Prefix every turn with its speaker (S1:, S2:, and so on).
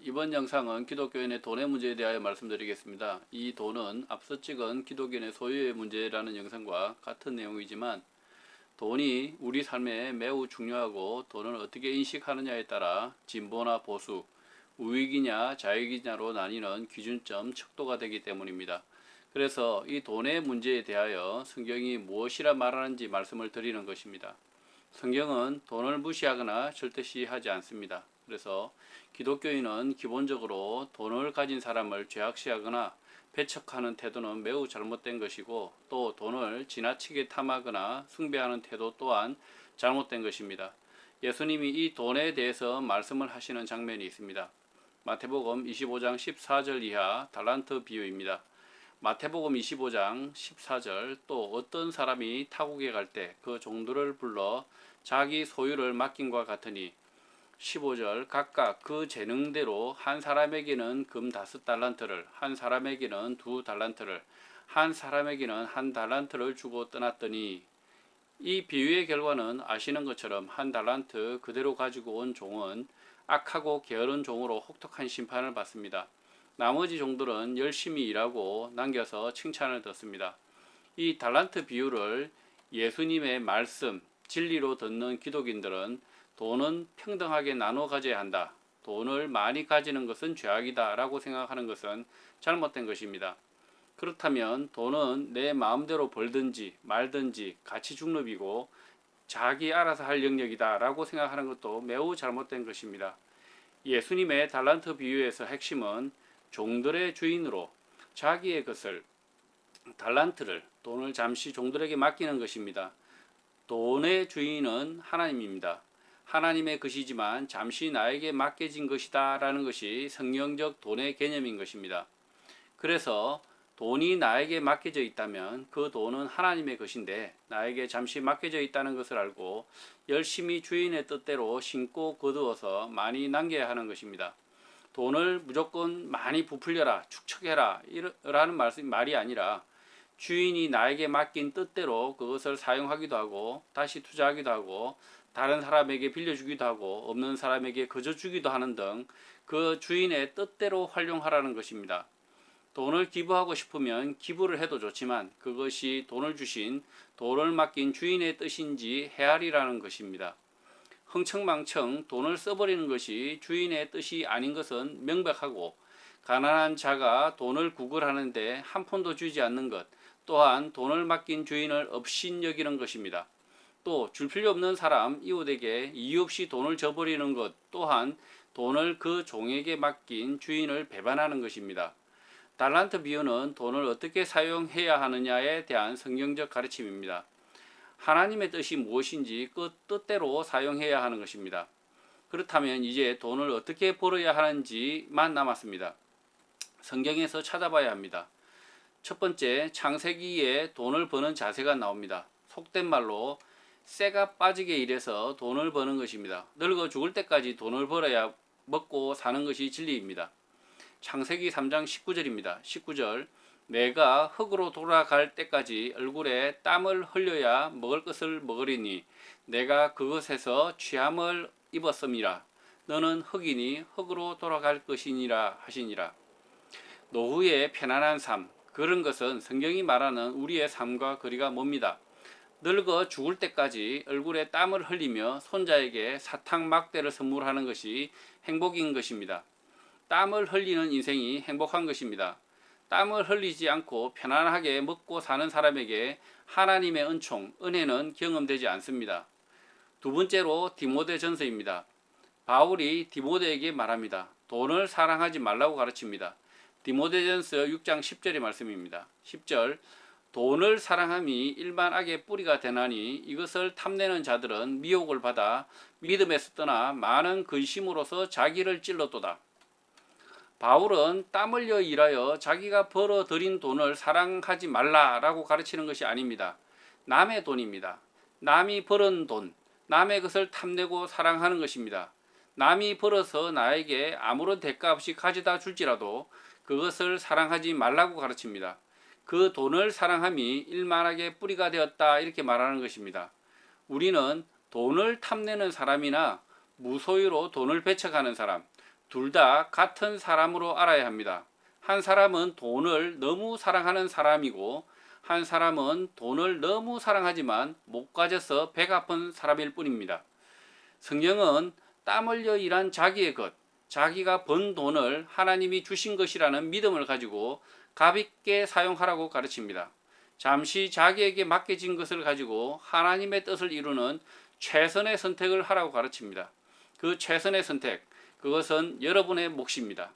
S1: 이번 영상은 기독교인의 돈의 문제에 대하여 말씀드리겠습니다. 이 돈은 앞서 찍은 기독교인의 소유의 문제라는 영상과 같은 내용이지만 돈이 우리 삶에 매우 중요하고 돈을 어떻게 인식하느냐에 따라 진보나 보수, 우익이냐 좌익이냐로 나뉘는 기준점 척도가 되기 때문입니다. 그래서 이 돈의 문제에 대하여 성경이 무엇이라 말하는지 말씀을 드리는 것입니다. 성경은 돈을 무시하거나 절대시하지 않습니다. 그래서 기독교인은 기본적으로 돈을 가진 사람을 죄악시하거나 배척하는 태도는 매우 잘못된 것이고, 또 돈을 지나치게 탐하거나 숭배하는 태도 또한 잘못된 것입니다. 예수님이 이 돈에 대해서 말씀을 하시는 장면이 있습니다. 마태복음 25장 14절 이하 달란트 비유입니다. 마태복음 25장 14절, 또 어떤 사람이 타국에 갈 때 그 종들을 불러 자기 소유를 맡김과 같으니, 15절, 각각 그 재능대로 한 사람에게는 금 5달란트를, 한 사람에게는 2달란트를, 한 사람에게는 1달란트를 주고 떠났더니, 이 비유의 결과는 아시는 것처럼 1달란트 그대로 가지고 온 종은 악하고 게으른 종으로 혹독한 심판을 받습니다. 나머지 종들은 열심히 일하고 남겨서 칭찬을 듣습니다. 이 달란트 비유를 예수님의 말씀, 진리로 듣는 기독인들은 돈은 평등하게 나눠 가져야 한다, 돈을 많이 가지는 것은 죄악이다 라고 생각하는 것은 잘못된 것입니다. 그렇다면 돈은 내 마음대로 벌든지 말든지 가치 중립이고 자기 알아서 할 영역이다 라고 생각하는 것도 매우 잘못된 것입니다. 예수님의 달란트 비유에서 핵심은 종들의 주인으로 자기의 것을, 달란트를, 돈을 잠시 종들에게 맡기는 것입니다. 돈의 주인은 하나님입니다. 하나님의 것이지만 잠시 나에게 맡겨진 것이다 라는 것이 성경적 돈의 개념인 것입니다. 그래서 돈이 나에게 맡겨져 있다면 그 돈은 하나님의 것인데 나에게 잠시 맡겨져 있다는 것을 알고 열심히 주인의 뜻대로 심고 거두어서 많이 남겨야 하는 것입니다. 돈을 무조건 많이 부풀려라, 축적해라 라는 말이 아니라 주인이 나에게 맡긴 뜻대로 그것을 사용하기도 하고 다시 투자하기도 하고 다른 사람에게 빌려주기도 하고 없는 사람에게 거저 주기도 하는 등 그 주인의 뜻대로 활용하라는 것입니다. 돈을 기부하고 싶으면 기부를 해도 좋지만 그것이 돈을 주신, 돈을 맡긴 주인의 뜻인지 헤아리라는 것입니다. 흥청망청 돈을 써버리는 것이 주인의 뜻이 아닌 것은 명백하고, 가난한 자가 돈을 구걸하는데 한 푼도 주지 않는 것 또한 돈을 맡긴 주인을 업신여기는 것입니다. 또 줄 필요 없는 사람, 이웃에게 이유 없이 돈을 줘버리는 것 또한 돈을 그 종에게 맡긴 주인을 배반하는 것입니다. 달란트 비유는 돈을 어떻게 사용해야 하느냐에 대한 성경적 가르침입니다. 하나님의 뜻이 무엇인지 그 뜻대로 사용해야 하는 것입니다. 그렇다면 이제 돈을 어떻게 벌어야 하는지만 남았습니다. 성경에서 찾아봐야 합니다. 첫 번째, 창세기에 돈을 버는 자세가 나옵니다. 속된 말로 쇠가 빠지게 일해서 돈을 버는 것입니다. 늙어 죽을 때까지 돈을 벌어야 먹고 사는 것이 진리입니다. 창세기 3장 19절입니다. 19절, 내가 흙으로 돌아갈 때까지 얼굴에 땀을 흘려야 먹을 것을 먹으리니 내가 그것에서 취함을 입었음이라. 너는 흙이니 흙으로 돌아갈 것이니라 하시니라. 노후의 편안한 삶, 그런 것은 성경이 말하는 우리의 삶과 거리가 멉니다. 늙어 죽을 때까지 얼굴에 땀을 흘리며 손자에게 사탕 막대를 선물하는 것이 행복인 것입니다. 땀을 흘리는 인생이 행복한 것입니다. 땀을 흘리지 않고 편안하게 먹고 사는 사람에게 하나님의 은총, 은혜는 경험되지 않습니다. 두 번째로 디모데전서입니다. 바울이 디모데에게 말합니다. 돈을 사랑하지 말라고 가르칩니다. 디모데전서 6장 10절의 말씀입니다. 10절, 돈을 사랑함이 일반 악의 뿌리가 되나니 이것을 탐내는 자들은 미혹을 받아 믿음에서 떠나 많은 근심으로서 자기를 찔렀도다. 바울은 땀 흘려 일하여 자기가 벌어들인 돈을 사랑하지 말라라고 가르치는 것이 아닙니다. 남의 돈입니다. 남이 벌은 돈, 남의 것을 탐내고 사랑하는 것입니다. 남이 벌어서 나에게 아무런 대가 없이 가져다 줄지라도 그것을 사랑하지 말라고 가르칩니다. 그 돈을 사랑함이 일만하게 뿌리가 되었다 이렇게 말하는 것입니다. 우리는 돈을 탐내는 사람이나 무소유로 돈을 배척하는 사람, 둘 다 같은 사람으로 알아야 합니다. 한 사람은 돈을 너무 사랑하는 사람이고 한 사람은 돈을 너무 사랑하지만 못 가져서 배가 아픈 사람일 뿐입니다. 성경은 땀 흘려 일한 자기의 것, 자기가 번 돈을 하나님이 주신 것이라는 믿음을 가지고 가볍게 사용하라고 가르칩니다. 잠시 자기에게 맡겨진 것을 가지고 하나님의 뜻을 이루는 최선의 선택을 하라고 가르칩니다. 그 최선의 선택, 그것은 여러분의 몫입니다.